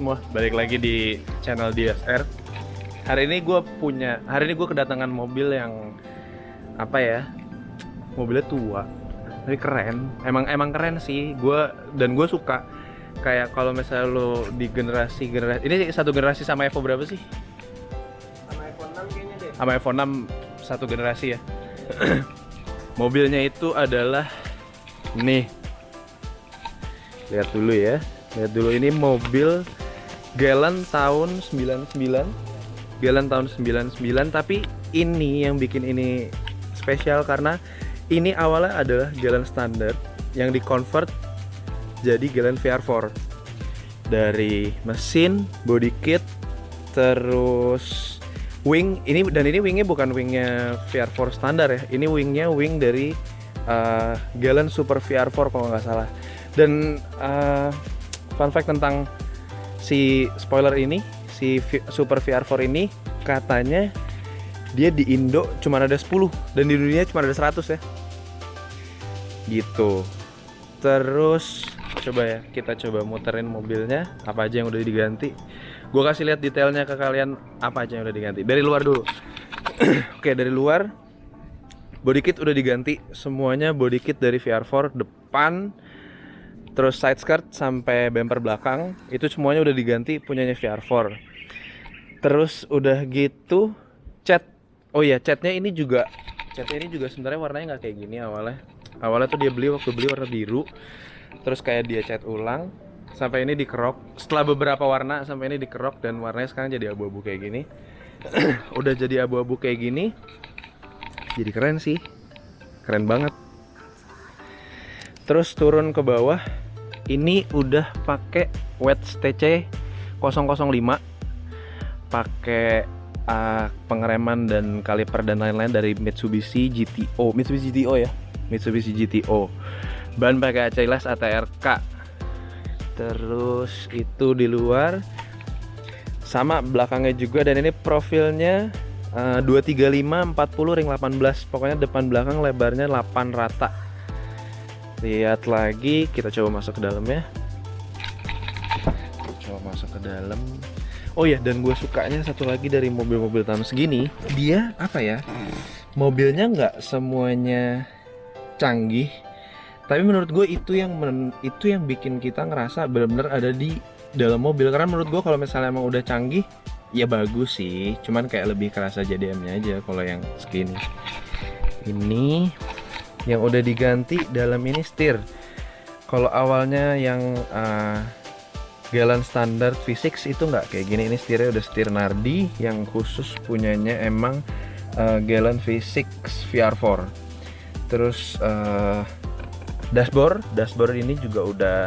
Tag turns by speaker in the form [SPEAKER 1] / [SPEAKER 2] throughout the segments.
[SPEAKER 1] semua, balik lagi di channel DSR. Hari ini gue kedatangan mobil yang apa ya? Mobilnya tua, tapi keren. Emang keren sih. Gue suka. Kayak kalau misalnya lo di generasi ini satu generasi sama Evo berapa sih?
[SPEAKER 2] Sama iPhone 6 kayaknya deh.
[SPEAKER 1] Sama iPhone 6 satu generasi ya. Mobilnya itu adalah nih. Lihat dulu ya. Lihat dulu, ini mobil Galant tahun 99. Galant tahun 99, tapi ini yang bikin ini spesial karena ini awalnya adalah Galant standar yang dikonvert jadi Galant VR4. Dari mesin, body kit, terus wing ini, dan ini wingnya bukan wingnya VR4 standar ya. Ini wingnya wing dari Galant Super VR4 kalau nggak salah. Dan fun fact tentang si spoiler ini, si Super VR4 ini katanya dia di Indo cuma ada 10 dan di dunia cuma ada 100 ya. Gitu. Terus coba ya, kita coba muterin mobilnya, apa aja yang udah diganti. Gue kasih lihat detailnya ke kalian apa aja yang udah diganti. Dari luar dulu. Oke, dari luar body kit udah diganti semuanya, body kit dari VR4 depan, terus side skirt sampai bumper belakang itu semuanya udah diganti punyanya VR4. Terus udah gitu cat. Oh iya, catnya ini juga sebenarnya warnanya nggak kayak gini awalnya. Awalnya tuh dia waktu beli warna biru. Terus kayak dia cat ulang sampai ini dikerok. Setelah beberapa warna sampai ini dikerok dan warnanya sekarang jadi abu-abu kayak gini. Udah jadi abu-abu kayak gini. Jadi keren sih. Keren banget. Terus turun ke bawah, ini udah pakai WETS TC 005, pakai pengereman dan kaliper dan lain-lain dari Mitsubishi GTO ya, Mitsubishi GTO. Ban pakai AC-less ATRK. Terus itu di luar sama belakangnya juga, dan ini profilnya 235 40 ring 18. Pokoknya depan belakang lebarnya 8 rata. Lihat lagi, kita coba masuk ke dalam ya. Coba masuk ke dalam. Oh ya, dan gue sukanya satu lagi dari mobil-mobil tahun segini, dia apa ya? Mobilnya nggak semuanya canggih, tapi menurut gue itu yang bikin kita ngerasa benar-benar ada di dalam mobil. Karena menurut gue kalau misalnya emang udah canggih, ya bagus sih. Cuman kayak lebih kerasa JDM-nya aja kalau yang segini. Ini yang udah diganti dalam ini setir. Kalau awalnya yang Galant standar V6 itu nggak kayak gini. Ini setirnya udah setir Nardi yang khusus punyanya emang Galant V6 VR4. Terus dashboard ini juga udah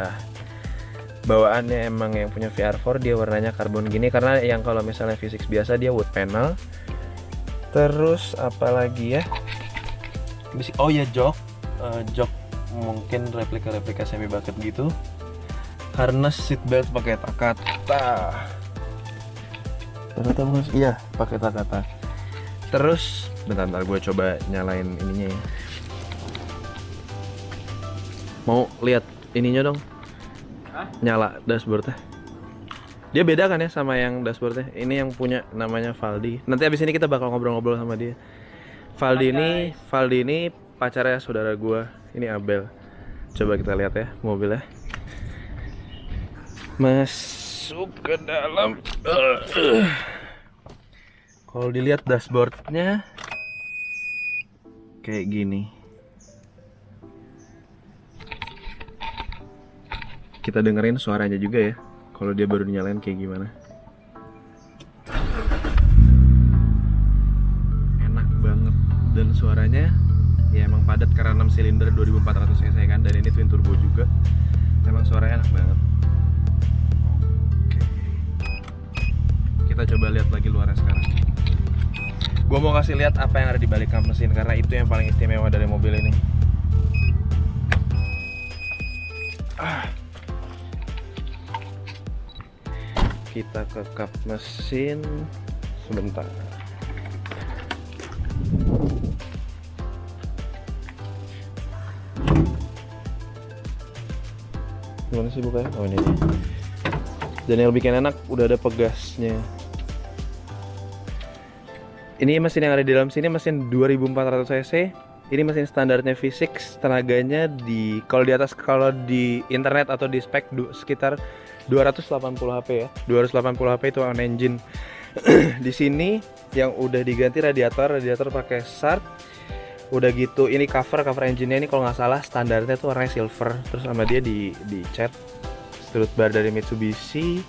[SPEAKER 1] bawaannya emang yang punya VR4, dia warnanya karbon gini karena yang kalau misalnya V6 biasa dia wood panel. Terus apalagi ya? Oh ya, jok mungkin replika semi bucket gitu. Harness seatbelt pakai Takata. Takata bukan? Iya, pakai Takata. Terus bentar gue coba nyalain ininya ya. Mau lihat ininya dong? Hah? Nyala dashboardnya. Dia beda kan ya sama yang dashboardnya. Ini yang punya namanya Valdi. Nanti abis ini kita bakal ngobrol-ngobrol sama dia. Valdi ini pacarnya saudara gua. Ini Abel. Coba kita lihat ya mobilnya. Masuk ke dalam. Kalau dilihat dashboardnya kayak gini. Kita dengerin suaranya juga ya. Kalau dia baru nyalain kayak gimana. Dan suaranya ya emang padat karena 6 silinder 2400 cc kan, dan ini twin turbo juga. Emang suaranya enak banget. Oke. Kita coba lihat lagi luarnya sekarang. Gua mau kasih lihat apa yang ada di balik kap mesin karena itu yang paling istimewa dari mobil ini. Kita ke kap mesin sebentar. Gimana sih bukanya? Oh ini dia. Dan yang bikin enak udah ada pegasnya. Ini mesin yang ada di dalam sini mesin 2400 cc. Ini mesin standarnya V6, tenaganya kalau di internet atau di spek sekitar 280 HP ya. 280 HP itu on engine. Di sini yang udah diganti radiator pakai Shark. Udah gitu ini cover engine-nya ini kalau nggak salah standarnya tuh warnanya silver. Terus sama dia di cat strut bar dari Mitsubishi.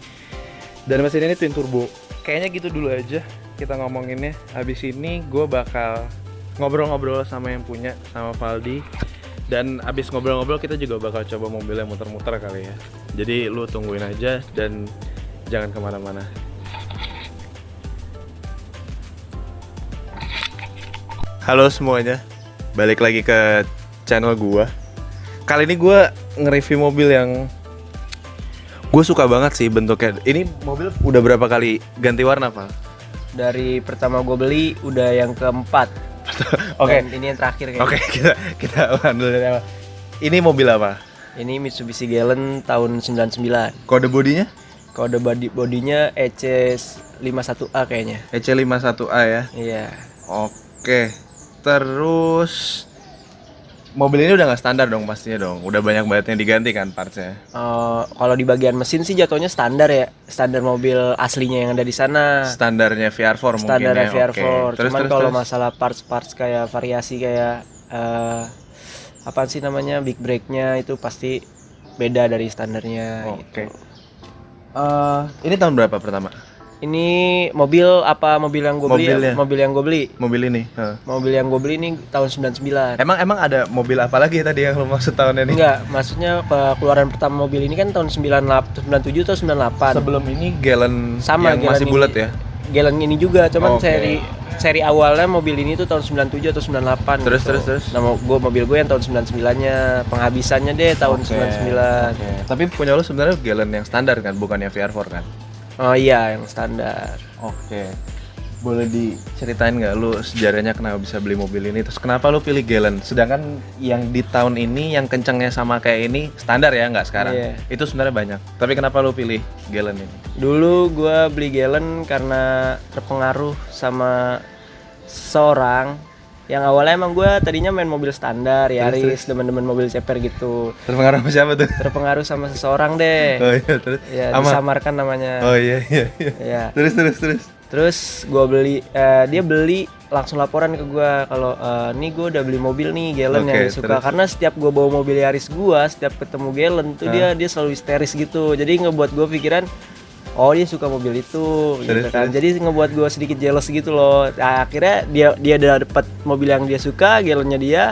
[SPEAKER 1] Dan mesin ini twin turbo. Kayaknya gitu dulu aja kita ngomonginnya. Habis ini gue bakal ngobrol-ngobrol sama yang punya, sama Valdi. Dan abis ngobrol-ngobrol kita juga bakal coba mobilnya muter-muter kali ya. Jadi lu tungguin aja dan jangan kemana-mana. Halo semuanya, balik lagi ke channel gua. Kali ini gua nge-review mobil yang gue suka banget sih bentuknya. Ini mobil udah berapa kali ganti warna, Pak?
[SPEAKER 2] Dari pertama gue beli udah yang keempat.
[SPEAKER 1] Oke.
[SPEAKER 2] Dan ini yang terakhir kayaknya.
[SPEAKER 1] Oke, kita ulang dulu dari awal. Ini mobil apa?
[SPEAKER 2] Ini Mitsubishi Galant tahun 99.
[SPEAKER 1] Kode bodinya?
[SPEAKER 2] Kode bodinya EC51A kayaknya.
[SPEAKER 1] EC51A ya.
[SPEAKER 2] Iya.
[SPEAKER 1] Oke. Terus mobil ini udah nggak standar dong pastinya dong. Udah banyak banget yang diganti kan partsnya.
[SPEAKER 2] Kalau di bagian mesin sih jatuhnya standar ya. Standar mobil aslinya yang ada di sana.
[SPEAKER 1] Standarnya VR4 mungkin
[SPEAKER 2] Standar
[SPEAKER 1] ya.
[SPEAKER 2] VR4.
[SPEAKER 1] Oke.
[SPEAKER 2] Cuman kalau masalah parts kayak variasi kayak apaan sih namanya big brake-nya itu pasti beda dari standarnya.
[SPEAKER 1] Oke.
[SPEAKER 2] Gitu.
[SPEAKER 1] Ini tahun berapa pertama?
[SPEAKER 2] Ini mobil yang gue beli?
[SPEAKER 1] Mobilnya.
[SPEAKER 2] Mobil yang gue beli.
[SPEAKER 1] Mobil ini.
[SPEAKER 2] Mobil yang gue beli ini tahun 99.
[SPEAKER 1] Emang ada mobil apa lagi tadi yang lo maksud tahun ini?
[SPEAKER 2] Enggak, maksudnya keluaran pertama mobil ini kan tahun 97 atau 98.
[SPEAKER 1] Sebelum ini Galant
[SPEAKER 2] Sama
[SPEAKER 1] yang
[SPEAKER 2] Galant
[SPEAKER 1] masih
[SPEAKER 2] ini.
[SPEAKER 1] bulat ya?
[SPEAKER 2] Galant ini juga, cuman
[SPEAKER 1] Oke.
[SPEAKER 2] seri awalnya mobil ini tuh tahun 97 atau 98.
[SPEAKER 1] Terus,
[SPEAKER 2] gitu.
[SPEAKER 1] terus.
[SPEAKER 2] Nah, mobil gue yang tahun 99-nya, penghabisannya deh tahun 99.
[SPEAKER 1] Oke. Tapi punya lo sebenarnya Galant yang standar kan, bukannya VR4 kan?
[SPEAKER 2] Oh iya, yang standar.
[SPEAKER 1] Oke. Boleh diceritain nggak lu sejarahnya kenapa bisa beli mobil ini? Terus kenapa lu pilih Galant? Sedangkan yang di tahun ini yang kencangnya sama kayak ini standar ya, nggak sekarang?
[SPEAKER 2] Iya.
[SPEAKER 1] Itu sebenarnya banyak. Tapi kenapa lu pilih Galant ini?
[SPEAKER 2] Dulu gue beli Galant karena terpengaruh sama seorang yang awalnya emang gue tadinya main mobil standar, Yaris, demen-demen mobil ceper gitu.
[SPEAKER 1] Terpengaruh sama siapa tuh?
[SPEAKER 2] Terpengaruh sama seseorang deh.
[SPEAKER 1] Oh iya, terus?
[SPEAKER 2] Ya,
[SPEAKER 1] Ama?
[SPEAKER 2] disamarkan namanya.
[SPEAKER 1] Oh iya.
[SPEAKER 2] Ya.
[SPEAKER 1] Terus.
[SPEAKER 2] Terus gue beli, dia beli langsung laporan ke gue kalau nih gue udah beli mobil nih Galant yang dia suka.
[SPEAKER 1] Terus?
[SPEAKER 2] Karena setiap gue bawa mobil Yaris gue, setiap ketemu Galant tuh dia selalu histeris gitu. Jadi ngebuat gue pikiran, oh dia suka mobil itu, gitu kan. Jadi ngebuat gue sedikit jealous gitu loh. Nah, akhirnya dia udah dapet mobil yang dia suka, Galantnya dia.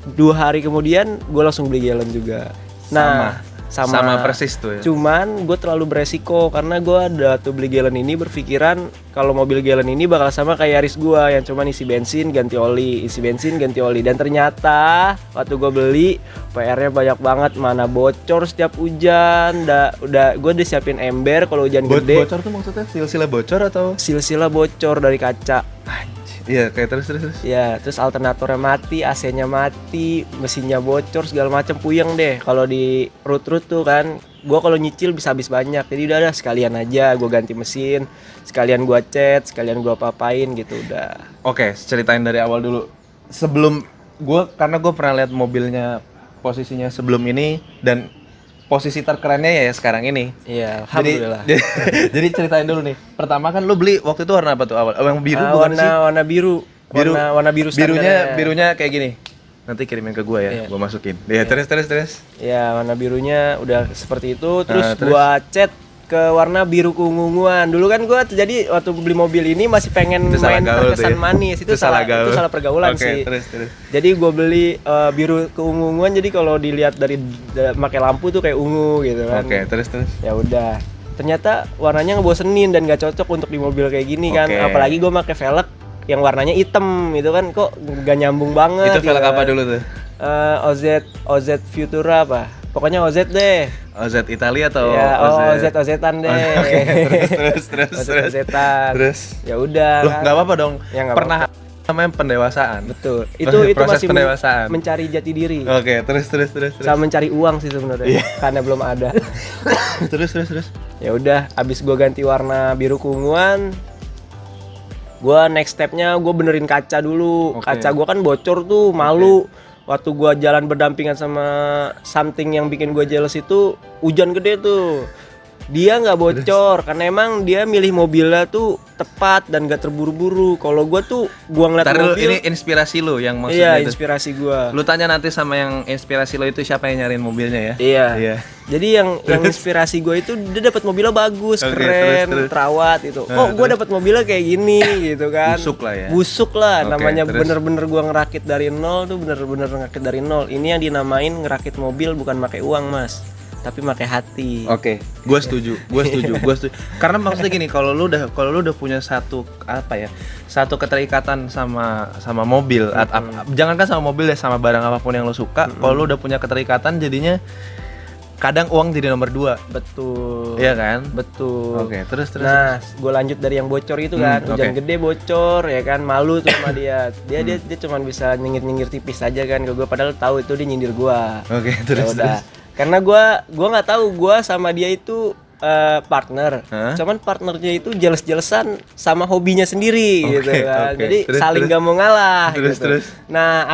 [SPEAKER 2] 2 hari kemudian gue langsung beli Galant juga. Nah, sama
[SPEAKER 1] persis tuh ya.
[SPEAKER 2] Cuman gue terlalu beresiko karena gue ada tuh beli Galant ini berpikiran kalau mobil Galant ini bakal sama kayak Yaris gue yang cuman isi bensin ganti oli. Dan ternyata waktu gue beli PR-nya banyak banget, mana bocor setiap hujan. Udah gue udah siapin ember kalau hujan gede.
[SPEAKER 1] Bocor tuh maksudnya silsilah bocor atau?
[SPEAKER 2] Silsilah bocor dari kaca.
[SPEAKER 1] Iya, kayak terus.
[SPEAKER 2] Ya, terus alternatornya mati, AC-nya mati, mesinnya bocor, segala macam puyeng deh. Kalau di root tuh kan, gua kalau nyicil bisa habis banyak. Jadi udah sekalian aja gua ganti mesin, sekalian gua cat, sekalian gua apa-apain gitu udah.
[SPEAKER 1] Oke, ceritain dari awal dulu. Karena gue pernah lihat mobilnya posisinya sebelum ini dan posisi terkerennya ya sekarang ini.
[SPEAKER 2] Iya, alhamdulillah.
[SPEAKER 1] Jadi ceritain dulu nih. Pertama kan lu beli waktu itu warna apa tuh awal? Yang biru bukan sih?
[SPEAKER 2] Warna biru. Warna biru standar.
[SPEAKER 1] Birunya kayak gini. Nanti kirimin ke gua ya, gua masukin. Iya, terus.
[SPEAKER 2] Ya, warna birunya udah seperti itu. Terus
[SPEAKER 1] terus?
[SPEAKER 2] gua cat ke warna biru keunguan. Dulu kan gua jadi waktu beli mobil ini masih pengen
[SPEAKER 1] Itu
[SPEAKER 2] main
[SPEAKER 1] gaul
[SPEAKER 2] terkesan
[SPEAKER 1] tuh ya?
[SPEAKER 2] manis. Itu salah pergaulan sih.
[SPEAKER 1] Terus.
[SPEAKER 2] Jadi gue beli biru keunguan, jadi kalau dilihat dari pakai lampu tuh kayak ungu gitu kan.
[SPEAKER 1] Oke, terus.
[SPEAKER 2] Ya udah. Ternyata warnanya ngebosenin dan gak cocok untuk di mobil kayak gini kan. Apalagi gue pakai velg yang warnanya hitam gitu kan, kok gak nyambung banget.
[SPEAKER 1] Itu velg apa dulu tuh?
[SPEAKER 2] OZ Futura apa? Pokoknya OZ deh.
[SPEAKER 1] OZ Italia atau
[SPEAKER 2] ya, OZ-an deh.
[SPEAKER 1] Terus.
[SPEAKER 2] OZ-an.
[SPEAKER 1] Terus.
[SPEAKER 2] Ya udah.
[SPEAKER 1] Loh,
[SPEAKER 2] kan.
[SPEAKER 1] nggak apa-apa dong.
[SPEAKER 2] Ya, nggak
[SPEAKER 1] Pernah namanya pendewasaan.
[SPEAKER 2] Betul. Itu
[SPEAKER 1] Proses
[SPEAKER 2] masih
[SPEAKER 1] pendewasaan.
[SPEAKER 2] mencari jati diri.
[SPEAKER 1] Oke, terus.
[SPEAKER 2] Sama mencari uang sih sebenarnya. Karena belum ada.
[SPEAKER 1] terus.
[SPEAKER 2] Ya udah, abis gue ganti warna biru keunguan, gue next stepnya gue benerin kaca dulu. Kaca gue kan bocor tuh, malu. Waktu gue jalan berdampingan sama something yang bikin gue jealous itu, hujan gede tuh. Dia nggak bocor karena emang dia milih mobilnya tuh tepat dan gak terburu-buru. Kalau gue tuh gue ngeliat mobil.
[SPEAKER 1] Ini inspirasi lu yang maksudnya.
[SPEAKER 2] Iya, inspirasi gue.
[SPEAKER 1] Lu tanya nanti sama yang inspirasi lo itu siapa yang nyariin mobilnya ya?
[SPEAKER 2] Iya. Jadi yang inspirasi gue itu dia dapat mobilnya bagus, keren,
[SPEAKER 1] terus.
[SPEAKER 2] terawat itu. Kok gue dapat mobilnya kayak gini gitu kan?
[SPEAKER 1] Busuk lah ya.
[SPEAKER 2] Busuk lah,
[SPEAKER 1] Oke,
[SPEAKER 2] namanya
[SPEAKER 1] terus.
[SPEAKER 2] bener-bener gue ngerakit dari nol tuh bener-bener ngerakit dari nol. Ini yang dinamain ngerakit mobil bukan pakai uang mas, tapi pakai hati.
[SPEAKER 1] Oke, gue setuju. Karena maksudnya gini, kalau lu udah punya satu keterikatan sama mobil, jangankan sama mobil ya, sama barang apapun yang lu suka, kalau lu udah punya keterikatan, jadinya kadang uang jadi nomor 2.
[SPEAKER 2] Betul.
[SPEAKER 1] Iya kan?
[SPEAKER 2] Betul.
[SPEAKER 1] Oke, terus.
[SPEAKER 2] Nah, gue lanjut dari yang bocor itu kan, hujan gede bocor ya kan, malu tuh sama dia. Dia cuma bisa nyengir tipis aja kan ke gue, padahal tahu itu dia nyindir gue.
[SPEAKER 1] Oke, terus.
[SPEAKER 2] Karena gua nggak tahu gua sama dia itu partner. Cuman partnernya itu jealous-jealousan sama hobinya sendiri gitu kan. Jadi saling gak mau ngalah gitu. Nah,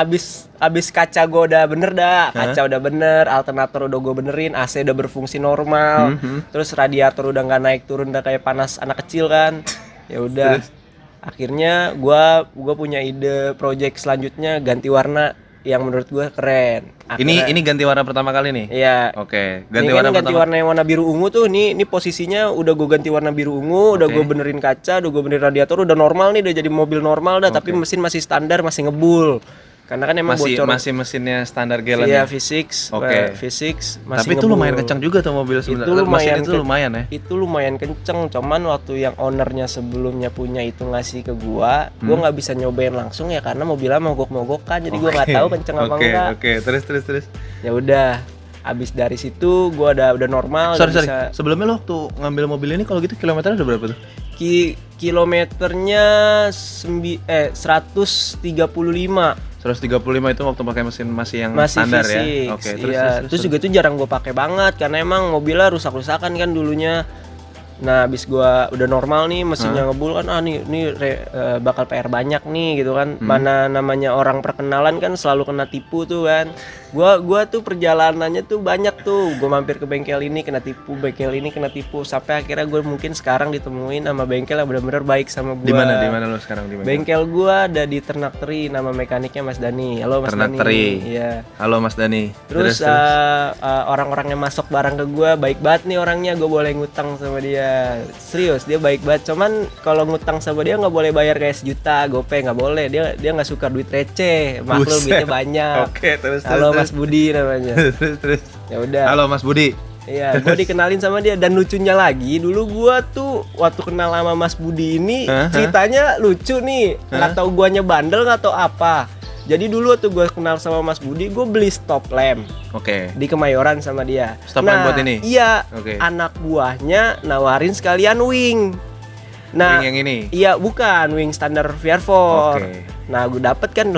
[SPEAKER 2] abis kaca gua udah bener kaca udah bener, alternator udah gua benerin, AC udah berfungsi normal. Terus radiator udah nggak naik turun, udah kayak panas anak kecil kan. Ya udah. Akhirnya gua punya ide project selanjutnya, ganti warna yang menurut gue keren. Akhirnya,
[SPEAKER 1] ini ganti warna pertama kali nih?
[SPEAKER 2] Iya.
[SPEAKER 1] Oke,
[SPEAKER 2] ganti warna yang warna biru ungu tuh, ini posisinya udah gue ganti warna biru ungu, udah gue benerin kaca, udah gue benerin radiator, udah normal nih, udah jadi mobil normal dah, tapi mesin masih standar, masih ngebul. Karena kan emang bocor.
[SPEAKER 1] Masih mesinnya standar gallon
[SPEAKER 2] ya? Iya,
[SPEAKER 1] ya?
[SPEAKER 2] V6.
[SPEAKER 1] Oke.
[SPEAKER 2] V6 masih
[SPEAKER 1] tapi itu lumayan kencang juga tuh mobil sebenarnya. Itu lumayan ya?
[SPEAKER 2] Itu lumayan kenceng, cuman waktu yang ownernya sebelumnya punya itu ngasih ke gua nggak bisa nyobain langsung ya karena mobilnya mogok-mogokan, jadi gua nggak tahu kenceng apa enggak.
[SPEAKER 1] Oke, terus.
[SPEAKER 2] Ya udah, abis dari situ gua udah normal.
[SPEAKER 1] Sorry. Sebelumnya lo waktu ngambil mobil ini kalau gitu kilometernya udah berapa tuh?
[SPEAKER 2] Kilometernya 135
[SPEAKER 1] itu waktu pakai mesin masih yang
[SPEAKER 2] masih
[SPEAKER 1] standar
[SPEAKER 2] V6,
[SPEAKER 1] ya. Oke,
[SPEAKER 2] terus juga itu jarang gue pakai banget karena emang mobilnya rusak-rusakan kan dulunya. Nah, abis gua udah normal nih, mesinnya ngebul kan, bakal PR banyak nih gitu kan. Mana namanya orang perkenalan kan selalu kena tipu tuh kan. Gua tuh perjalanannya tuh banyak tuh. Gua mampir ke bengkel ini kena tipu, bengkel ini kena tipu, sampai akhirnya gue mungkin sekarang ditemuin sama bengkel yang benar-benar baik sama gua. Di mana lo sekarang di bengkel? Bengkel gua ada di Ternak Teri, nama mekaniknya Mas Dani. Halo Mas
[SPEAKER 1] Ternak
[SPEAKER 2] Dani.
[SPEAKER 1] Teri.
[SPEAKER 2] Iya.
[SPEAKER 1] Halo Mas Dani.
[SPEAKER 2] Terus orang-orang yang masuk barang ke gua baik banget nih orangnya, gua boleh ngutang sama dia. Serius, dia baik banget. Cuman kalau ngutang sama dia nggak boleh bayar kayak 1 juta, gopay nggak boleh. Dia nggak suka duit receh, maklum duitnya banyak.
[SPEAKER 1] Oke, terus.
[SPEAKER 2] Halo Mas Budi namanya.
[SPEAKER 1] terus.
[SPEAKER 2] Ya udah.
[SPEAKER 1] Halo Mas Budi.
[SPEAKER 2] Iya, gue dikenalin sama dia. Dan lucunya lagi, dulu gua tuh waktu kenal sama Mas Budi ini ceritanya lucu nih. Nggak tahu guanya bandel nggak tahu apa. Jadi dulu waktu gue kenal sama Mas Budi, gue beli stop lamp.
[SPEAKER 1] Oke.
[SPEAKER 2] Di Kemayoran sama dia.
[SPEAKER 1] Stop lamp buat ini?
[SPEAKER 2] Iya.
[SPEAKER 1] Oke.
[SPEAKER 2] Anak buahnya nawarin sekalian wing. Nah,
[SPEAKER 1] wing yang ini?
[SPEAKER 2] Iya, bukan wing standar VR4.
[SPEAKER 1] Oke.
[SPEAKER 2] Nah, gue dapet kan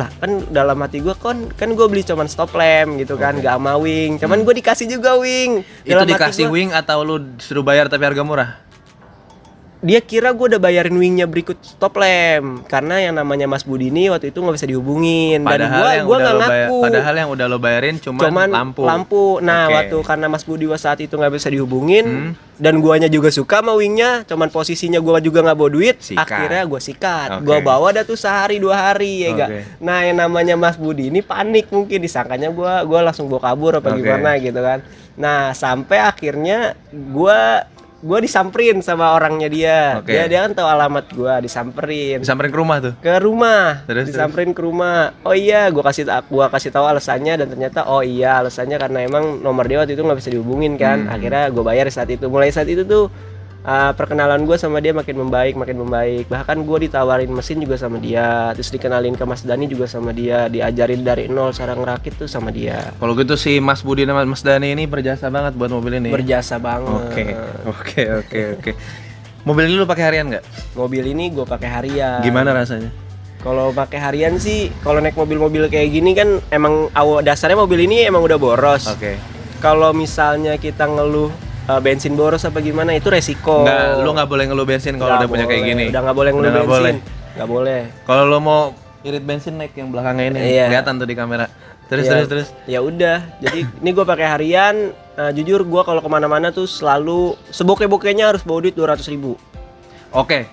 [SPEAKER 2] dalam hati gue kan gue beli cuman stop lamp gitu kan, gak sama wing. Cuman gue dikasih juga wing.
[SPEAKER 1] Itu dikasih wing atau lu suruh bayar tapi harga murah?
[SPEAKER 2] Dia kira gue udah bayarin wingnya berikut stop lamp karena yang namanya Mas Budi ini waktu itu nggak bisa dihubungin. Dan gue nggak ngaku.
[SPEAKER 1] Padahal yang udah lo bayarin cuman
[SPEAKER 2] lampu. Nah, waktu karena Mas Budi saat itu nggak bisa dihubungin dan guanya juga suka sama wingnya, cuman posisinya gua juga nggak bawa duit. Akhirnya gue sikat. Gua bawa dah tuh sehari 2 hari ya gak. Nah, yang namanya Mas Budi ini panik, mungkin disangkanya gua langsung bawa kabur apa gimana gitu kan. Nah, sampai akhirnya gue disamperin sama orangnya dia. Dia kan tahu alamat gue, disamperin
[SPEAKER 1] ke rumah tuh.
[SPEAKER 2] Ke rumah. Disamperin ke rumah. Oh iya, gue kasih tahu alasannya, dan ternyata oh iya alasannya karena emang nomor dia waktu itu nggak bisa dihubungin kan. Akhirnya gue bayar saat itu. Mulai saat itu tuh perkenalan gue sama dia makin membaik. Bahkan gue ditawarin mesin juga sama dia, terus dikenalin ke Mas Dani juga sama dia, diajarin dari nol cara ngerakit tuh sama dia.
[SPEAKER 1] Kalau gitu si Mas Budi dan Mas Dani ini berjasa banget buat mobil ini.
[SPEAKER 2] Berjasa banget.
[SPEAKER 1] Oke. Mobil ini lu pakai harian nggak?
[SPEAKER 2] Mobil ini gue pakai harian.
[SPEAKER 1] Gimana rasanya?
[SPEAKER 2] Kalau pakai harian sih, kalau naik mobil-mobil kayak gini kan emang dasarnya mobil ini emang udah boros.
[SPEAKER 1] Oke.
[SPEAKER 2] Kalau misalnya kita ngeluh bensin boros apa gimana itu resiko.
[SPEAKER 1] Nggak, lu nggak boleh ngeluh bensin kalau udah punya kayak gini.
[SPEAKER 2] Udah nggak boleh ngeluh
[SPEAKER 1] Udah nggak
[SPEAKER 2] bensin.
[SPEAKER 1] boleh.
[SPEAKER 2] Nggak boleh.
[SPEAKER 1] Kalau lu mau irit bensin naik yang belakangnya ini,
[SPEAKER 2] Iya.
[SPEAKER 1] kelihatan tuh di kamera. Terus
[SPEAKER 2] Ya,
[SPEAKER 1] terus.
[SPEAKER 2] Ya udah. Jadi ini gue pakai harian. Jujur gue kalau kemana-mana tuh selalu seboke-bokenya harus bawa duit 200.000.
[SPEAKER 1] Oke.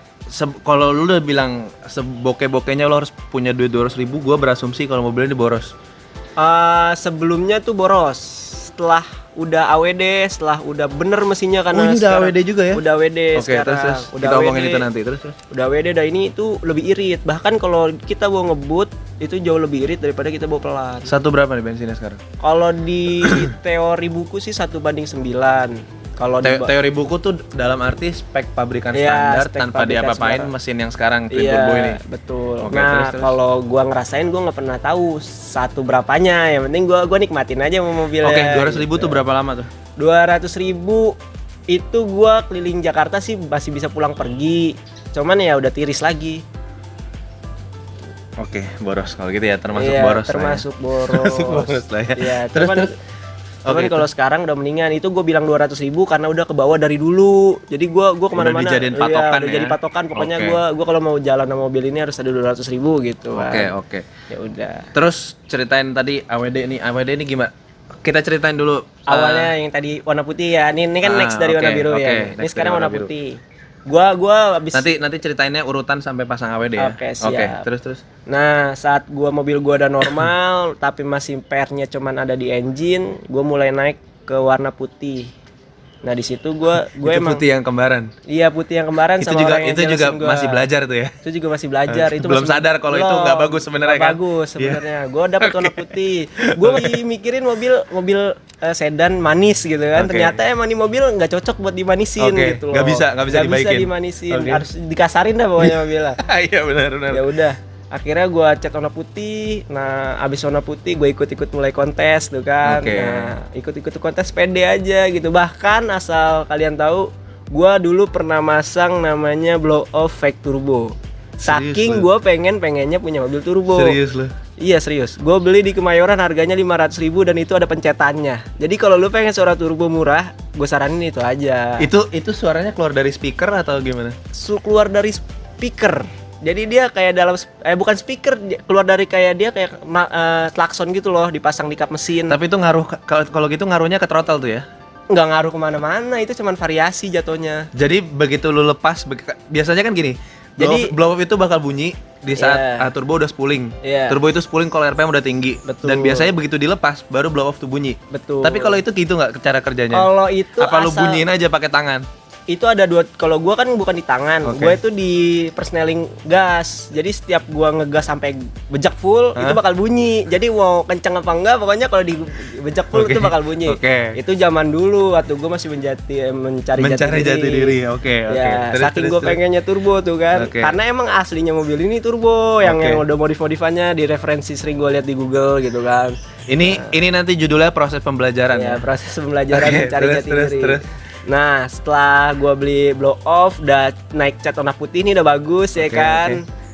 [SPEAKER 1] Kalau lu udah bilang seboke-bokenya lu harus punya duit 200.000, gua berasumsi kalau mobilnya ini boros.
[SPEAKER 2] Sebelumnya tuh boros. Setelah udah AWD, setelah udah bener mesinnya karena
[SPEAKER 1] ini udah AWD juga ya?
[SPEAKER 2] Udah AWD
[SPEAKER 1] Oke,
[SPEAKER 2] sekarang.
[SPEAKER 1] terus
[SPEAKER 2] Udah
[SPEAKER 1] kita omongin
[SPEAKER 2] AWD.
[SPEAKER 1] itu nanti terus.
[SPEAKER 2] Udah AWD dan ini itu lebih irit. Bahkan kalau kita bawa ngebut itu jauh lebih irit daripada kita bawa pelan.
[SPEAKER 1] Satu berapa nih bensinnya sekarang?
[SPEAKER 2] Kalau di teori buku sih 1:9. Kalau di
[SPEAKER 1] Teori buku tuh dalam arti spek pabrikan
[SPEAKER 2] Iya,
[SPEAKER 1] standar
[SPEAKER 2] spek
[SPEAKER 1] tanpa
[SPEAKER 2] pabrikan
[SPEAKER 1] diapa-apain
[SPEAKER 2] sekarang.
[SPEAKER 1] mesin yang sekarang twin
[SPEAKER 2] iya,
[SPEAKER 1] turbo ini.
[SPEAKER 2] betul.
[SPEAKER 1] Oke,
[SPEAKER 2] Nah,
[SPEAKER 1] terus.
[SPEAKER 2] kalau gua ngerasain gua nggak pernah tahu satu berapanya. Yang penting gua nikmatin aja sama mobilnya.
[SPEAKER 1] Oke, 200.000
[SPEAKER 2] gitu.
[SPEAKER 1] tuh berapa lama tuh?
[SPEAKER 2] 200.000 itu gua keliling Jakarta sih masih bisa pulang pergi. Cuman ya udah tiris lagi.
[SPEAKER 1] Oke, boros kalau gitu ya, termasuk
[SPEAKER 2] Iya,
[SPEAKER 1] boros lah ya.
[SPEAKER 2] termasuk boros.
[SPEAKER 1] Termasuk boros lah ya.
[SPEAKER 2] Iya,
[SPEAKER 1] Terus.
[SPEAKER 2] Cuman
[SPEAKER 1] Oke,
[SPEAKER 2] kalau sekarang udah mendingan. Itu gue bilang 200.000 karena udah ke bawah dari dulu. Jadi gua kemana-mana.
[SPEAKER 1] Udah dijadiin patokan
[SPEAKER 2] udah
[SPEAKER 1] ya?
[SPEAKER 2] jadi patokan. Pokoknya
[SPEAKER 1] Oke.
[SPEAKER 2] gua kalau mau jalan sama mobil ini harus ada 200.000 gitu.
[SPEAKER 1] Oke.
[SPEAKER 2] Ya udah.
[SPEAKER 1] Terus ceritain tadi AWD ini gimana? Kita ceritain dulu
[SPEAKER 2] Awalnya yang tadi warna putih ya. Ini kan next dari warna
[SPEAKER 1] oke,
[SPEAKER 2] biru
[SPEAKER 1] oke,
[SPEAKER 2] ya. Ini
[SPEAKER 1] next
[SPEAKER 2] sekarang
[SPEAKER 1] dari
[SPEAKER 2] warna
[SPEAKER 1] warna biru.
[SPEAKER 2] putih. Gua habis
[SPEAKER 1] nanti ceritainnya urutan sampai pasang AWD ya.
[SPEAKER 2] Oke, siap.
[SPEAKER 1] Terus.
[SPEAKER 2] Nah, saat mobil gua udah normal tapi masih PR-nya cuman ada di engine, gua mulai naik ke warna putih. Nah, di situ gue
[SPEAKER 1] Itu
[SPEAKER 2] emang
[SPEAKER 1] putih yang kembaran.
[SPEAKER 2] Iya, putih yang kembaran
[SPEAKER 1] Itu
[SPEAKER 2] sama
[SPEAKER 1] juga
[SPEAKER 2] orang yang
[SPEAKER 1] itu juga
[SPEAKER 2] jelasin gua.
[SPEAKER 1] masih belajar tuh ya.
[SPEAKER 2] Itu juga masih belajar. Itu
[SPEAKER 1] Belum
[SPEAKER 2] masih
[SPEAKER 1] sadar kalau itu nggak bagus sebenarnya
[SPEAKER 2] nggak
[SPEAKER 1] kan?
[SPEAKER 2] bagus sebenarnya. Gue dapet warna putih. Gue masih mikirin mobil sedan manis gitu kan.
[SPEAKER 1] Oke.
[SPEAKER 2] Ternyata emang nih mobil nggak cocok buat dimanisin
[SPEAKER 1] Oke,
[SPEAKER 2] gitu loh.
[SPEAKER 1] nggak bisa dibaikin.
[SPEAKER 2] dimanisin.
[SPEAKER 1] Oke.
[SPEAKER 2] Harus dikasarin dah pokoknya mobilnya.
[SPEAKER 1] Iya benar.
[SPEAKER 2] Ya udah. Akhirnya gue cat warna putih. Nah, abis warna putih gue ikut mulai kontes tuh kan.
[SPEAKER 1] Oke.
[SPEAKER 2] Nah, ikut kontes pede aja gitu. Bahkan asal kalian tahu, gue dulu pernah masang namanya blow off fake turbo. Saking gue pengennya punya mobil turbo.
[SPEAKER 1] Serius lu?
[SPEAKER 2] Iya serius. Gue beli di Kemayoran harganya 500.000 dan itu ada pencetannya. Jadi kalau lu pengen suara turbo murah, gue saranin itu aja.
[SPEAKER 1] Itu suaranya keluar dari speaker atau gimana?
[SPEAKER 2] Keluar dari speaker. Jadi dia kayak dalam bukan speaker, keluar dari kayak dia kayak klakson gitu loh, dipasang di kap mesin.
[SPEAKER 1] Tapi itu ngaruh kalau gitu ngaruhnya ke throttle tuh ya?
[SPEAKER 2] Nggak ngaruh kemana-mana, itu cuman variasi jatuhnya.
[SPEAKER 1] Jadi begitu lu lepas, biasanya kan gini.
[SPEAKER 2] Jadi
[SPEAKER 1] blow off itu bakal bunyi di saat turbo udah spooling.
[SPEAKER 2] Iya.
[SPEAKER 1] Turbo itu spooling kalau RPM udah tinggi.
[SPEAKER 2] Betul.
[SPEAKER 1] Dan biasanya begitu dilepas baru blow off tuh bunyi.
[SPEAKER 2] Betul.
[SPEAKER 1] Tapi kalau itu gitu nggak cara kerjanya?
[SPEAKER 2] Kalau itu
[SPEAKER 1] apa lu bunyiin aja pakai tangan?
[SPEAKER 2] Itu ada dua. Kalau gua kan bukan di tangan,
[SPEAKER 1] Oke.
[SPEAKER 2] gua itu di persneling gas. Jadi setiap gua ngegas sampai bejak full itu bakal bunyi. Jadi mau kenceng apa enggak, pokoknya kalau di bejak full
[SPEAKER 1] Oke.
[SPEAKER 2] itu bakal bunyi.
[SPEAKER 1] Oke.
[SPEAKER 2] Itu zaman dulu waktu gua masih mencari
[SPEAKER 1] jati diri. Oke.
[SPEAKER 2] Ya,
[SPEAKER 1] Terus,
[SPEAKER 2] saking gue pengennya turbo tuh kan.
[SPEAKER 1] Oke.
[SPEAKER 2] Karena emang aslinya mobil ini turbo, yang
[SPEAKER 1] Oke.
[SPEAKER 2] udah modif-modifannya di referensi sering gue lihat di Google gitu kan.
[SPEAKER 1] Ini nanti judulnya proses pembelajaran
[SPEAKER 2] Ya,
[SPEAKER 1] ya.
[SPEAKER 2] proses pembelajaran
[SPEAKER 1] Oke,
[SPEAKER 2] mencari jati diri.
[SPEAKER 1] terus.
[SPEAKER 2] Nah, setelah gue beli blow off, udah naik cat warna putih ini udah bagus ya
[SPEAKER 1] Oke,
[SPEAKER 2] kan.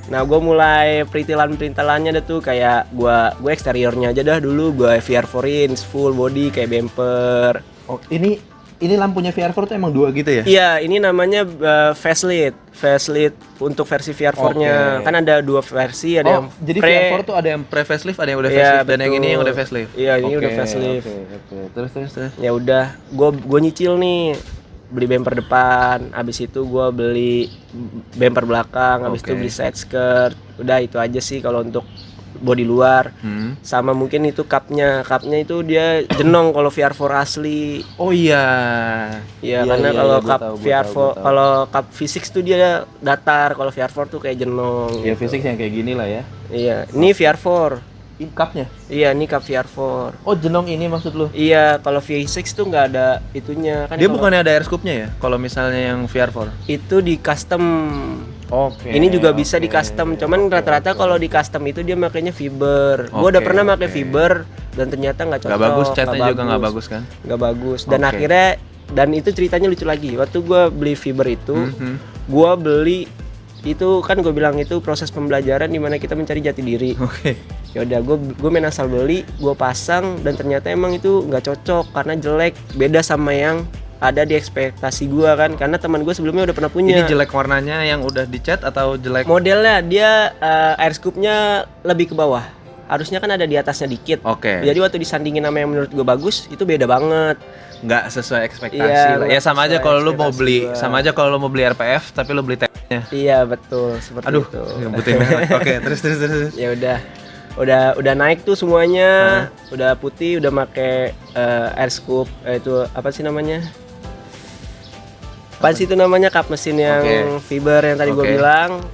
[SPEAKER 2] Nah, gue mulai perintilannya dah tuh kayak gue eksteriornya aja dah dulu gue VR4-in full body kayak bumper.
[SPEAKER 1] Oh, ini lampunya VR4 tuh emang dua gitu ya?
[SPEAKER 2] Iya, ini namanya facelift untuk versi VR4-nya.
[SPEAKER 1] Oke.
[SPEAKER 2] Kan ada dua versi, ada yang
[SPEAKER 1] jadi
[SPEAKER 2] pre.
[SPEAKER 1] VR4 tuh ada yang pre-facelift, ada yang udah
[SPEAKER 2] Iya,
[SPEAKER 1] facelift, dan yang
[SPEAKER 2] betul.
[SPEAKER 1] ini yang udah facelift.
[SPEAKER 2] Iya, ini
[SPEAKER 1] Oke,
[SPEAKER 2] udah facelift.
[SPEAKER 1] Oke. Terus.
[SPEAKER 2] Ya udah, gue nyicil nih, beli bumper depan, abis itu gue beli bumper belakang, abis
[SPEAKER 1] Oke.
[SPEAKER 2] itu beli side skirt. Udah itu aja sih kalau untuk bodi luar. Sama mungkin itu kapnya itu dia jenong kalau VR4 asli.
[SPEAKER 1] Oh iya.
[SPEAKER 2] Iya, karena kalau
[SPEAKER 1] gua
[SPEAKER 2] cup
[SPEAKER 1] tahu, gua
[SPEAKER 2] VR4
[SPEAKER 1] tahu, gua tahu.
[SPEAKER 2] kalau cup V6 tuh dia datar, kalau VR4 tuh kayak jenong.
[SPEAKER 1] Ya
[SPEAKER 2] gitu.
[SPEAKER 1] fisik yang kayak gini lah ya.
[SPEAKER 2] Iya, ini VR4.
[SPEAKER 1] Ini cupnya.
[SPEAKER 2] Iya, ini cup VR4.
[SPEAKER 1] Oh jenong ini maksud lu?
[SPEAKER 2] Iya, kalau V6 tuh nggak ada itunya kan.
[SPEAKER 1] Dia
[SPEAKER 2] kalau
[SPEAKER 1] bukannya ada air scoopnya ya? Kalau misalnya yang VR4.
[SPEAKER 2] itu di custom.
[SPEAKER 1] Oke.
[SPEAKER 2] Ini juga bisa di custom, cuman rata-rata kalau di custom itu dia makainya fiber. Gua udah
[SPEAKER 1] Oke,
[SPEAKER 2] pernah pakai
[SPEAKER 1] oke.
[SPEAKER 2] fiber dan ternyata nggak cocok.
[SPEAKER 1] Nggak bagus, catnya juga nggak bagus kan?
[SPEAKER 2] Nggak bagus. Dan
[SPEAKER 1] Oke.
[SPEAKER 2] akhirnya itu ceritanya lucu lagi. Waktu gua beli fiber itu,
[SPEAKER 1] Mhm.
[SPEAKER 2] gua beli itu kan gue bilang itu proses pembelajaran dimana kita mencari jati diri.
[SPEAKER 1] Oke.
[SPEAKER 2] Ya udah gue main asal beli, gue pasang dan ternyata emang itu nggak cocok karena jelek, beda sama yang ada di ekspektasi gue kan, karena teman gue sebelumnya udah pernah punya.
[SPEAKER 1] Ini jelek warnanya yang udah dicat atau jelek?
[SPEAKER 2] Modelnya dia air scoop-nya lebih ke bawah, harusnya kan ada di atasnya dikit.
[SPEAKER 1] Oke.
[SPEAKER 2] Jadi waktu disandingin sama yang menurut gue bagus itu beda banget.
[SPEAKER 1] Nggak sesuai ekspektasi
[SPEAKER 2] Iya,
[SPEAKER 1] lah.
[SPEAKER 2] nggak
[SPEAKER 1] Ya sama aja
[SPEAKER 2] sesuai
[SPEAKER 1] kalau lu mau
[SPEAKER 2] ekspektasi
[SPEAKER 1] beli,
[SPEAKER 2] gua.
[SPEAKER 1] sama aja kalau lu mau beli RPF tapi lu beli nya.
[SPEAKER 2] Iya betul seperti
[SPEAKER 1] Aduh,
[SPEAKER 2] itu.
[SPEAKER 1] nyebutin merek. Oke, terus.
[SPEAKER 2] Ya udah naik tuh semuanya, udah putih, udah make air scoop, itu apa sih namanya? Apa sih itu namanya, kap mesin yang fiber yang tadi gue bilang.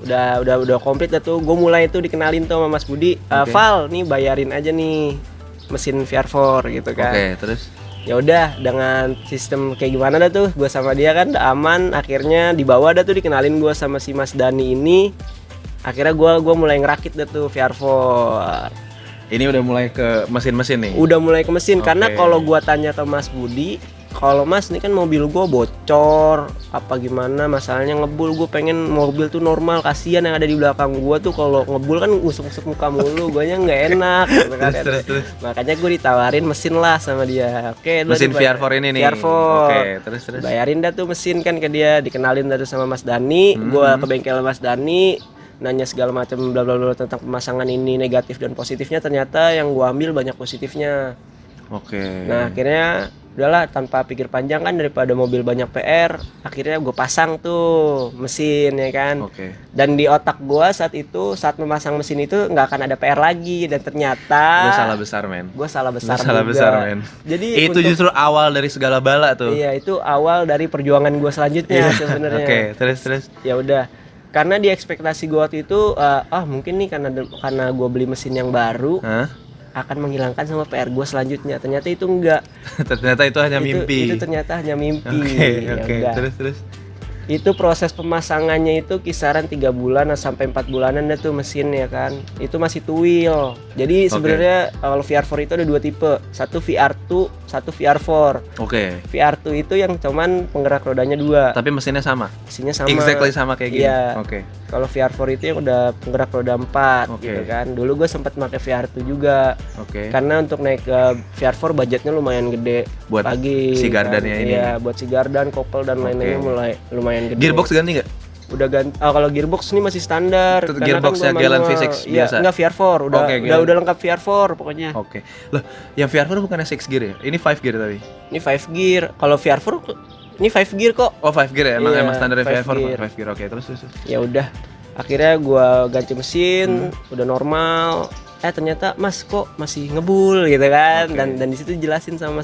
[SPEAKER 2] Udah komplit dah tuh. Gue mulai tuh dikenalin tuh sama Mas Budi, Val nih bayarin aja nih mesin VR4 gitu kan.
[SPEAKER 1] Oke, terus
[SPEAKER 2] Ya udah dengan sistem kayak gimana dah tuh gue sama dia kan udah aman, akhirnya dibawa dah tuh, dikenalin gue sama si Mas Dani ini. Akhirnya gue mulai ngerakit dah tuh VR4.
[SPEAKER 1] ini udah mulai ke mesin-mesin nih.
[SPEAKER 2] Udah mulai ke mesin.
[SPEAKER 1] Oke.
[SPEAKER 2] Karena kalau gue tanya ke Mas Budi, kalau Mas ini kan mobil gue bocor apa gimana masalahnya ngebul, gue pengen mobil tuh normal, kasihan yang ada di belakang gue tuh kalau ngebul kan ngusuk-ngusuk muka mulu, gue nya nggak enak gitu kan.
[SPEAKER 1] Terus.
[SPEAKER 2] Makanya gue ditawarin mesin lah sama dia. Oke,
[SPEAKER 1] Mesin VR4 ini nih.
[SPEAKER 2] VR4.
[SPEAKER 1] Oke, terus.
[SPEAKER 2] Bayarin dah tuh mesin kan ke dia, dikenalin dah tuh sama Mas Dani. Gua ke bengkel Mas Dani, nanya segala macam bla bla bla tentang pemasangan ini, negatif dan positifnya. Ternyata yang gua ambil banyak positifnya.
[SPEAKER 1] Oke.
[SPEAKER 2] Nah, akhirnya udahlah tanpa pikir panjang kan, daripada mobil banyak PR, akhirnya gue pasang tuh mesin ya kan.
[SPEAKER 1] Oke.
[SPEAKER 2] Dan di otak gua saat itu, saat memasang mesin itu nggak akan ada PR lagi, dan ternyata
[SPEAKER 1] Lu salah besar, men.
[SPEAKER 2] gue salah besar
[SPEAKER 1] Lu salah
[SPEAKER 2] juga.
[SPEAKER 1] besar, men.
[SPEAKER 2] Jadi
[SPEAKER 1] Itu justru awal dari segala bala tuh.
[SPEAKER 2] Iya, itu awal dari perjuangan gue selanjutnya sebenarnya.
[SPEAKER 1] Oke, terus.
[SPEAKER 2] Ya udah, karena di ekspektasi gue waktu itu, mungkin nih karena gue beli mesin yang baru
[SPEAKER 1] Hah?
[SPEAKER 2] akan menghilangkan sama PR gue selanjutnya. Ternyata itu enggak.
[SPEAKER 1] Ternyata itu hanya mimpi.
[SPEAKER 2] Itu ternyata hanya mimpi.
[SPEAKER 1] Oke.
[SPEAKER 2] Ya udah.
[SPEAKER 1] Terus.
[SPEAKER 2] Itu proses pemasangannya itu kisaran 3 bulan sampai 4 bulanan dah tuh mesin ya kan. Itu masih tuil. Jadi sebenarnya kalau VR4 itu ada 2 tipe. Satu VR2, satu VR4.
[SPEAKER 1] Oke.
[SPEAKER 2] VR2 itu yang cuman penggerak rodanya 2.
[SPEAKER 1] Tapi mesinnya sama.
[SPEAKER 2] Mesinnya sama.
[SPEAKER 1] Exactly sama kayak gini.
[SPEAKER 2] Iya.
[SPEAKER 1] Oke.
[SPEAKER 2] Kalau VR4 itu yang udah penggerak roda 4
[SPEAKER 1] Oke.
[SPEAKER 2] gitu kan. Dulu gue sempat pakai VR2 juga.
[SPEAKER 1] Oke.
[SPEAKER 2] Karena untuk naik ke VR4 budgetnya lumayan gede.
[SPEAKER 1] Buat
[SPEAKER 2] lagi
[SPEAKER 1] si gardannya
[SPEAKER 2] kan.
[SPEAKER 1] ini.
[SPEAKER 2] Iya, buat si gardan, kopel dan lain-lainnya mulai lumayan gede.
[SPEAKER 1] Gearbox ganti nggak?
[SPEAKER 2] Udah ganti. Kalau gearbox ini masih standar.
[SPEAKER 1] Tetep
[SPEAKER 2] karena
[SPEAKER 1] gearboxnya
[SPEAKER 2] gua
[SPEAKER 1] Galan
[SPEAKER 2] manual.
[SPEAKER 1] V6
[SPEAKER 2] Iya,
[SPEAKER 1] biasa?
[SPEAKER 2] enggak VR4, udah lengkap VR4 pokoknya.
[SPEAKER 1] Oke. Loh, yang VR4 bukannya 6 gear ya? Ini 5 gear tapi.
[SPEAKER 2] Ini 5 gear. Kalau VR4 ini 5 gear kok.
[SPEAKER 1] Oh, 5 gear ya? Emang
[SPEAKER 2] Iya,
[SPEAKER 1] standar
[SPEAKER 2] 5
[SPEAKER 1] VR4
[SPEAKER 2] gear.
[SPEAKER 1] 5 gear. Oke, terus.
[SPEAKER 2] Ya udah, akhirnya gua ganti mesin, udah normal. Ternyata Mas kok masih ngebul gitu kan.
[SPEAKER 1] Oke.
[SPEAKER 2] Dan di situ jelasin sama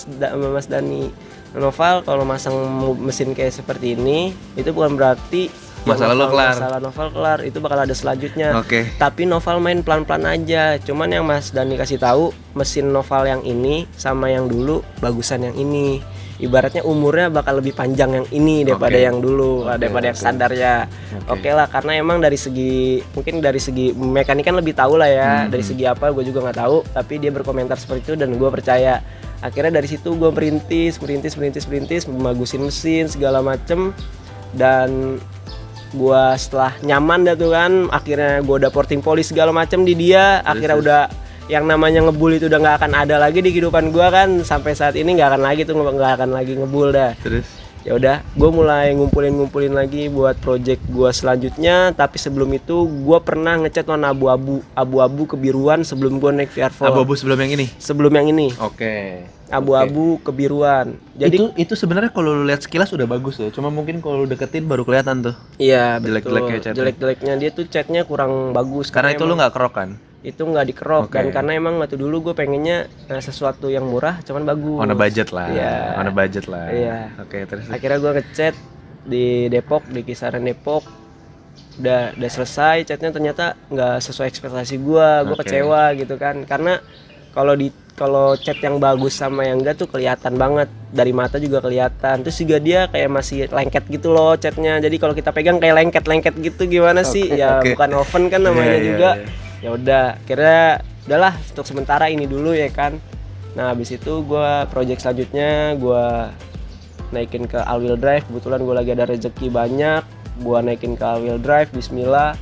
[SPEAKER 2] Mas Dani, Noval kalau masang mesin kayak seperti ini itu bukan berarti
[SPEAKER 1] Masalah lo kelar.
[SPEAKER 2] Masalah Noval kelar, itu bakal ada selanjutnya.
[SPEAKER 1] Oke.
[SPEAKER 2] Tapi Noval main pelan-pelan aja. Cuman yang Mas Dani kasih tahu, mesin Noval yang ini sama yang dulu bagusan yang ini. Ibaratnya umurnya bakal lebih panjang yang ini daripada
[SPEAKER 1] Oke.
[SPEAKER 2] yang dulu, daripada yang standarnya. Oke lah, karena emang dari segi mekanik kan lebih tahu lah ya. Dari segi apa gue juga nggak tahu, tapi dia berkomentar seperti itu dan gue percaya. Akhirnya dari situ gue merintis, membagusin mesin segala macem. Dan gue setelah nyaman dah tuh kan, akhirnya gue udah porting polish segala macem di dia. Akhirnya udah yang namanya ngebul itu udah nggak akan ada lagi di kehidupan gue kan. Sampai saat ini nggak akan lagi ngebul dah.
[SPEAKER 1] Terus.
[SPEAKER 2] Ya udah, gue mulai ngumpulin lagi buat project gue selanjutnya. Tapi sebelum itu gue pernah ngecat warna abu-abu kebiruan sebelum gue naik VR4.
[SPEAKER 1] Abu-abu sebelum yang ini.
[SPEAKER 2] Sebelum yang ini
[SPEAKER 1] Oke.
[SPEAKER 2] abu-abu kebiruan. Jadi
[SPEAKER 1] itu sebenarnya kalau lu lihat sekilas udah bagus ya. Cuma mungkin kalau lu deketin baru kelihatan tuh.
[SPEAKER 2] iya betul.
[SPEAKER 1] Jelek-jeleknya catnya.
[SPEAKER 2] Jelek-jeleknya dia tuh catnya kurang bagus.
[SPEAKER 1] Karena itu lu nggak kerok kan?
[SPEAKER 2] Itu nggak dikerok.
[SPEAKER 1] Oke.
[SPEAKER 2] Dan karena emang waktu dulu gue pengennya sesuatu yang murah cuman bagus.
[SPEAKER 1] On a budget lah.
[SPEAKER 2] Iya.
[SPEAKER 1] On a budget lah.
[SPEAKER 2] Iya.
[SPEAKER 1] Oke, terus.
[SPEAKER 2] Akhirnya gue ngecat di Depok, di kisaran Depok. Udah selesai catnya, ternyata nggak sesuai ekspektasi gue
[SPEAKER 1] Oke.
[SPEAKER 2] kecewa gitu kan. Karena kalau cat yang bagus sama yang enggak tuh kelihatan banget, dari mata juga kelihatan. Terus juga dia kayak masih lengket gitu loh catnya. Jadi kalau kita pegang kayak lengket gitu gimana sih? Ya
[SPEAKER 1] oke.
[SPEAKER 2] bukan oven kan namanya
[SPEAKER 1] Iya,
[SPEAKER 2] juga.
[SPEAKER 1] iya.
[SPEAKER 2] Ya udah, akhirnya udahlah untuk sementara ini dulu ya kan. Nah habis itu gue project selanjutnya gue naikin ke all wheel drive. Kebetulan gue lagi ada rezeki banyak. gua naikin ke wheel drive, bismillah.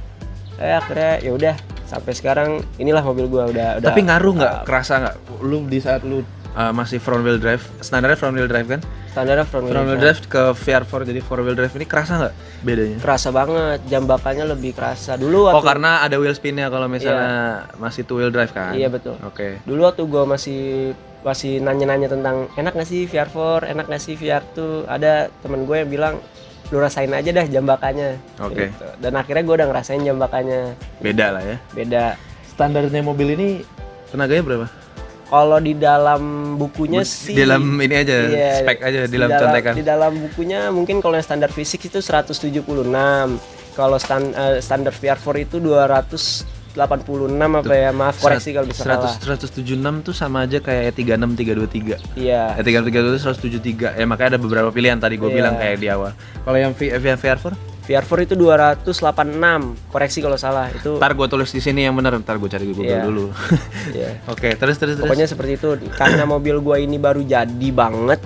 [SPEAKER 2] Akhirnya ya udah sampai sekarang inilah mobil gua udah.
[SPEAKER 1] Tapi ngaruh nggak? Kerasa nggak? Lu di saat lu masih front wheel drive, standarnya front wheel drive kan?
[SPEAKER 2] Standarnya front wheel
[SPEAKER 1] drive ke VR4 jadi four wheel drive ini kerasa nggak bedanya?
[SPEAKER 2] Kerasa banget, jambakannya lebih kerasa. Dulu waktu
[SPEAKER 1] karena ada wheel spinnya kalau misalnya masih two wheel drive kan?
[SPEAKER 2] Iya betul.
[SPEAKER 1] Oke.
[SPEAKER 2] Dulu waktu gua masih nanya-nanya tentang enak nggak sih VR4, enak nggak sih VR2, ada temen gue yang bilang lu rasain aja dah jambakannya.
[SPEAKER 1] Oke.
[SPEAKER 2] Gitu. Dan akhirnya gue udah ngerasain jambakannya.
[SPEAKER 1] Beda lah ya.
[SPEAKER 2] Beda.
[SPEAKER 1] Standarnya mobil ini tenaganya berapa?
[SPEAKER 2] Kalau di dalam bukunya sih
[SPEAKER 1] dalam ini aja, spek aja di dalam contekan.
[SPEAKER 2] Di dalam bukunya mungkin kalau yang standar fisik itu 176. Kalau standar VR4 itu 286 apa ya? Maaf koreksi kalau bisa salah.
[SPEAKER 1] 176 tuh sama aja kayak E36 323.
[SPEAKER 2] Iya.
[SPEAKER 1] E36 323 173. Ya makanya ada beberapa pilihan tadi gue bilang kayak di awal. Kalau yang VR4?
[SPEAKER 2] VR4 itu 286. Koreksi kalau salah. Itu
[SPEAKER 1] ntar gue tulis di sini yang benar, ntar gue cari Google dulu.
[SPEAKER 2] Iya.
[SPEAKER 1] Oke, terus.
[SPEAKER 2] Pokoknya seperti itu. Karena mobil gua ini baru jadi banget.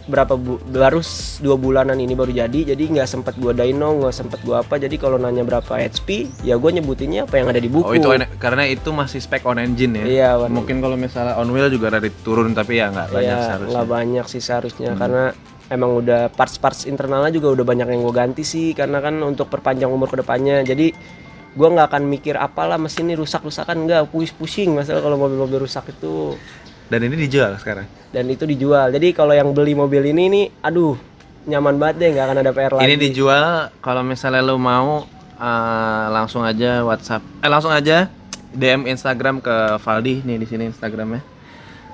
[SPEAKER 2] Baru 2 bulanan ini baru jadi nggak sempet gua dyno, nggak sempet gua apa. Jadi kalau nanya berapa HP, ya gua nyebutinnya apa yang ada di buku.
[SPEAKER 1] Oh itu karena itu masih spek on engine ya.
[SPEAKER 2] Iya.
[SPEAKER 1] Mungkin kalau misalnya on wheel juga ada turun tapi ya nggak banyak seharusnya.
[SPEAKER 2] Nggak banyak sih seharusnya karena emang udah parts internalnya juga udah banyak yang gua ganti sih karena kan untuk perpanjang umur kedepannya. Jadi gua nggak akan mikir apalah mesin ini rusak-rusakan, nggak pusing masalah kalau mobil-mobil rusak itu.
[SPEAKER 1] Dan ini dijual sekarang.
[SPEAKER 2] Dan itu dijual. Jadi kalau yang beli mobil ini nih, aduh, nyaman banget deh, nggak akan ada PR lagi.
[SPEAKER 1] Ini dijual kalau misalnya lo mau langsung aja WhatsApp. Langsung aja DM Instagram ke Valdi nih di sini Instagramnya.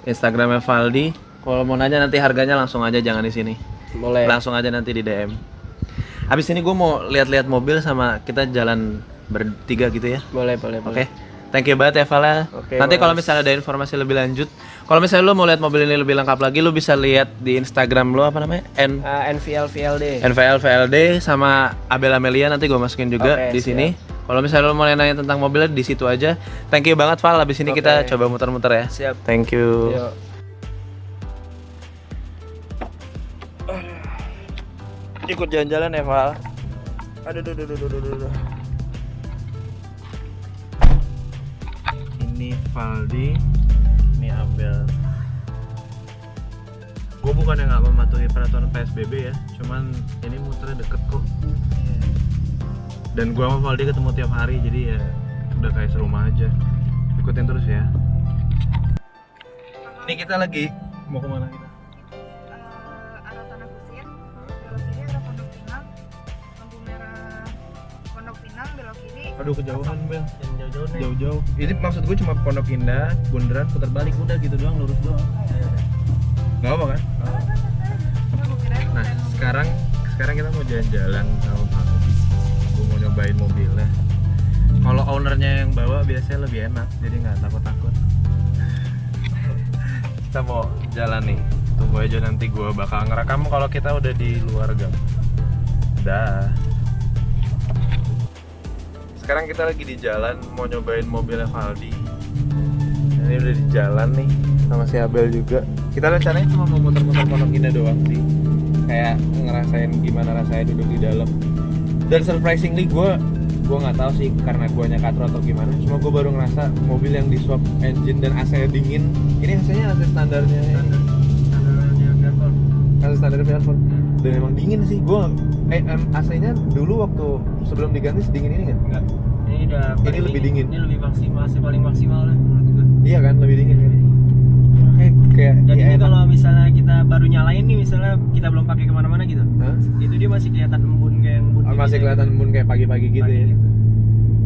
[SPEAKER 1] Instagramnya Valdi. Kalau mau nanya nanti harganya langsung aja, jangan di sini.
[SPEAKER 2] Boleh.
[SPEAKER 1] Langsung aja nanti di DM. Habis ini gue mau lihat-lihat mobil sama kita jalan bertiga gitu ya.
[SPEAKER 2] Boleh.
[SPEAKER 1] Oke. Thank you banget ya Val ya. Nanti kalau misalnya ada informasi lebih lanjut, kalau misalnya lo mau lihat mobil ini lebih lengkap lagi, lo bisa lihat di Instagram lo apa namanya?
[SPEAKER 2] NVL VLD.
[SPEAKER 1] NVL VLD sama Abel Amelia, nanti gue masukin juga di sini. Kalau misalnya lo mau nanya tentang mobilnya di situ aja. Thank you banget Val. Habis ini kita coba muter-muter ya.
[SPEAKER 2] Siap.
[SPEAKER 1] Thank you.
[SPEAKER 2] Yo.
[SPEAKER 1] Ikut jalan-jalan ya Val. Aduh. Ini Valdi, ini Abel. Gue bukan yang nggak mematuhi peraturan PSBB ya, cuman ini muternya deket kok. Dan gue sama Valdi ketemu tiap hari, jadi ya udah kayak serumah aja. Ikutin terus ya. Ini kita lagi mau kemana kita?
[SPEAKER 3] Arah Tanah Kusir, belok kiri ada Pondok Pinang, lampu merah Pondok Pinang, belok kiri.
[SPEAKER 1] Aduh kejauhan Bel.
[SPEAKER 2] Jauh-jauh.
[SPEAKER 1] Jauh-jauh. Ini maksud gue cuma Pondok Indah, bundaran, putar balik udah gitu doang, lurus doang. Nggak apa kan? Nah sekarang kita mau jalan-jalan sama Pak. Gue mau nyobain mobilnya. Kalau ownernya yang bawa biasanya lebih enak, jadi nggak takut-takut. Kita mau jalan nih. Tunggu aja nanti gue bakal ngerekam kalau kita udah di luar gang. Dah. Sekarang kita lagi di jalan mau nyobain mobilnya Valdi. Ini udah di jalan nih sama si Abel juga. Kita rencananya cuma mau muter-muter Pondok Indah doang sih. Kayak ngerasain gimana rasanya duduk di dalam. Dan surprisingly gue nggak tahu sih karena guanya katro atau gimana. Cuma gue baru ngerasa mobil yang di swap engine dan AC-nya dingin. Ini AC-nya AC standarnya. Standarnya VR4. AC standar VR4. Dan emang dingin sih. AC-nya dulu waktu sebelum diganti sedingin ini nggak?
[SPEAKER 2] Enggak. Ini
[SPEAKER 1] lebih dingin.
[SPEAKER 2] Ini lebih maksimal, paling maksimal lah menurut gua.
[SPEAKER 1] Iya kan, lebih dingin kan. Kayak
[SPEAKER 2] Jadi
[SPEAKER 1] ya,
[SPEAKER 2] kalau misalnya kita baru nyalain nih, misalnya kita belum pakai kemana-mana gitu,
[SPEAKER 1] Hah?
[SPEAKER 2] itu dia masih kelihatan embun kayak embun.
[SPEAKER 1] Masih kelihatan embun kayak pagi-pagi gitu
[SPEAKER 2] Pagi
[SPEAKER 1] ya.
[SPEAKER 2] gitu.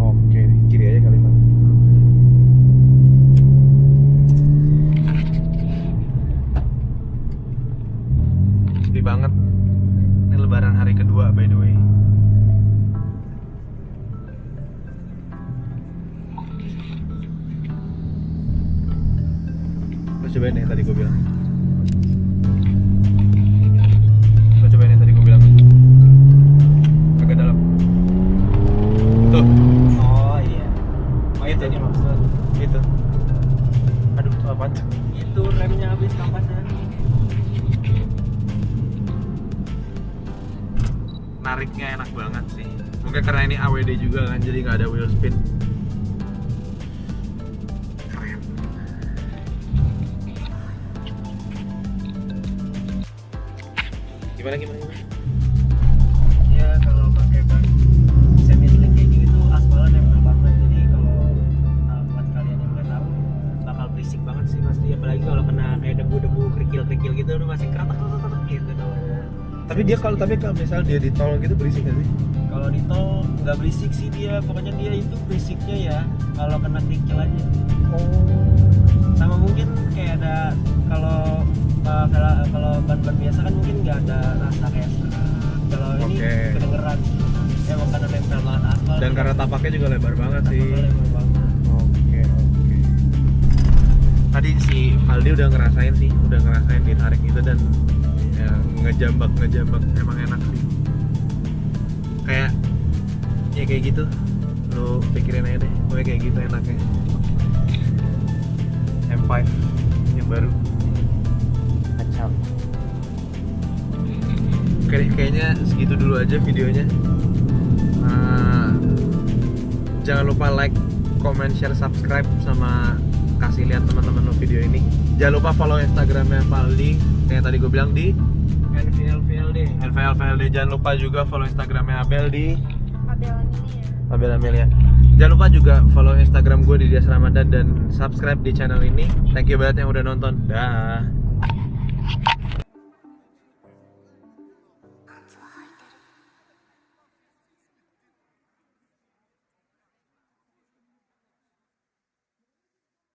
[SPEAKER 1] Oke, kiri aja kali Pak. Sepi banget. Ini lebaran hari kedua by the way. Lo cobain nih tadi gue bilang. Lo cobain yang tadi gue bilang. Agak dalam. Tuh.
[SPEAKER 2] Oh iya. Oh itu nih maksud.
[SPEAKER 1] Gitu. Aduh, itu apaan tuh?
[SPEAKER 2] Itu remnya habis kampasnya.
[SPEAKER 1] Nariknya enak banget sih. Mungkin karena ini AWD juga kan, jadi nggak ada wheel spin. Keren. Gimana?
[SPEAKER 2] Ya kalau pakai ban semi slick kayak gini tuh aspalnya nempel banget. Jadi kalau buat kalian yang nggak tahu bakal berisik banget sih pasti. Apalagi kalau kena kayak debu-debu kerikil-kerikil gitu, udah masih keratak gitu namanya.
[SPEAKER 1] Tapi kalau misal dia di tol gitu berisik nggak sih?
[SPEAKER 2] Kalau di tol nggak berisik sih dia, pokoknya dia itu berisiknya ya kalau kena kerikil aja. Sama mungkin kayak ada kalau ban-ban biasa kan mungkin nggak ada rasa kayak serat. Kalau ini
[SPEAKER 1] Oke.
[SPEAKER 2] kedengeran emang karena nempel banget aspal.
[SPEAKER 1] Dan karena tapaknya juga lebar banget sih.
[SPEAKER 2] Tapaknya lebar banget.
[SPEAKER 1] Oke. Tadi si Valdi udah ngerasain ditarik gitu dan ya, ngejambak emang enak sih. Kayak ya kayak gitu. Lu pikirin aja deh, pokoknya kayak gitu enaknya. M5 yang baru.
[SPEAKER 2] Kacau.
[SPEAKER 1] Oke deh, kayaknya segitu dulu aja videonya. Jangan lupa like, comment, share, subscribe, sama kasih lihat teman-teman lo video ini. Jangan lupa follow Instagramnya Valdi, kayak tadi gue bilang di NVLVLD. Jangan lupa juga follow Instagramnya Abel di Abel Amelia. Jangan lupa juga follow Instagram gue di Dias Ramadan dan subscribe di channel ini. Thank you banget yang udah nonton. Dah.